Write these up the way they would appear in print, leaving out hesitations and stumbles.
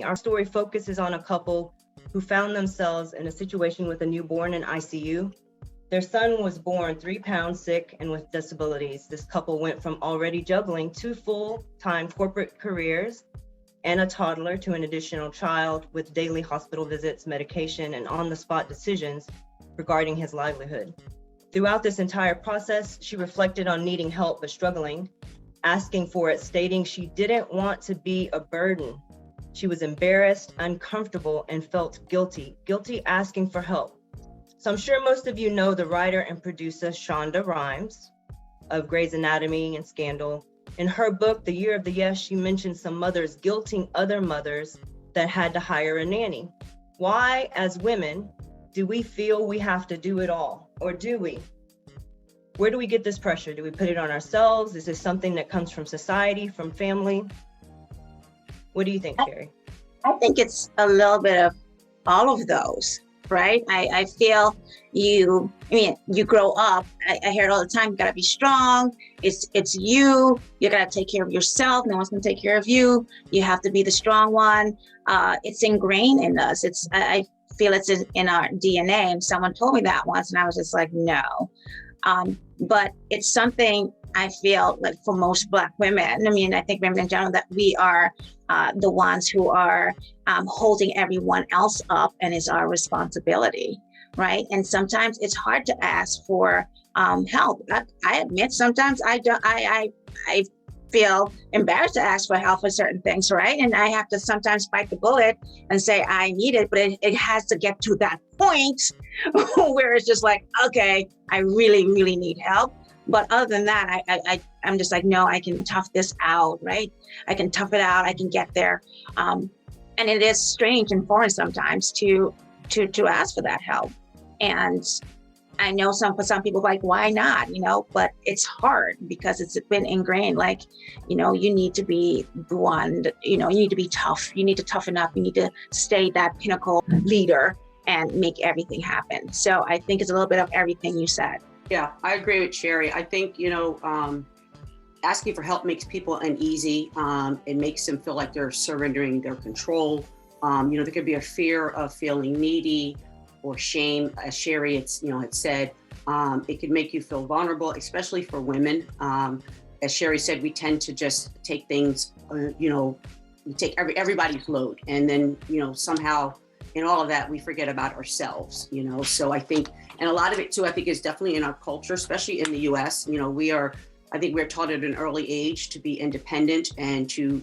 Our story focuses on a couple who found themselves in a situation with a newborn in ICU. Their son was born 3 pounds sick and with disabilities. This couple went from already juggling 2 full-time corporate careers and a toddler to an additional child with daily hospital visits, medication, and on-the-spot decisions regarding his livelihood. Throughout this entire process, she reflected on needing help but struggling, asking for it, stating she didn't want to be a burden. She was embarrassed, uncomfortable, and felt guilty asking for help. So I'm sure most of you know the writer and producer Shonda Rhimes of Grey's Anatomy and Scandal. In her book, The Year of the Yes, she mentioned some mothers guilting other mothers that had to hire a nanny. Why, as women, do we feel we have to do it all? Or do we? Where do we get this pressure? Do we put it on ourselves? Is this something that comes from society, from family? What do you think, Sheri? I think it's a little bit of all of those, right? I feel you grow up, I hear it all the time, you gotta be strong, it's you gotta take care of yourself, no one's gonna take care of you, you have to be the strong one. It's ingrained in us. I feel it's in our DNA, and someone told me that once and I was just like, no. But it's something I feel like for most Black women, I think women in general, that we are the ones who are holding everyone else up, and it's our responsibility, right? And sometimes it's hard to ask for help. I admit sometimes I feel embarrassed to ask for help for certain things, right? And I have to sometimes bite the bullet and say I need it, but it has to get to that point where it's just like, okay, I really, really need help. But other than that, I'm just like, no, I can tough this out, right? I can tough it out. I can get there. And it is strange and foreign sometimes to ask for that help. And I know for some people, like, why not? But it's hard because it's been ingrained. Like, you need to be the one. You need to be tough. You need to toughen up. You need to stay that pinnacle leader and make everything happen. So I think it's a little bit of everything you said. Yeah, I agree with Sheri. I think, asking for help makes people uneasy. It makes them feel like they're surrendering their control. There could be a fear of feeling needy or shame, as Sheri had said. It could make you feel vulnerable, especially for women. As Sheri said, we tend to just take things, we take everybody's load. And then, somehow in all of that, we forget about ourselves, So I think, and a lot of it too, I think is definitely in our culture, especially in the US, I think we're taught at an early age to be independent and to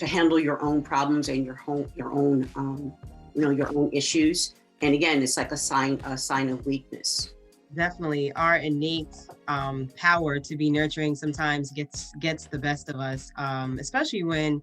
handle your own problems and your own issues. And again, it's like a sign of weakness. Definitely, our innate power to be nurturing sometimes gets the best of us, especially when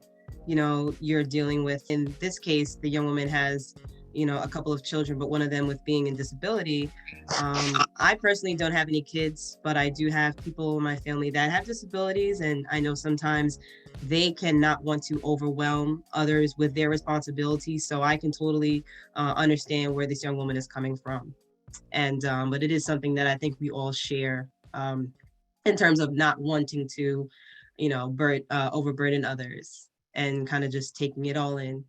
you're dealing with, in this case, the young woman has a couple of children, but one of them with being in disability. I personally don't have any kids, but I do have people in my family that have disabilities, and I know sometimes they cannot want to overwhelm others with their responsibilities. So I can totally understand where this young woman is coming from. And but it is something that I think we all share in terms of not wanting to overburden others and kind of just taking it all in.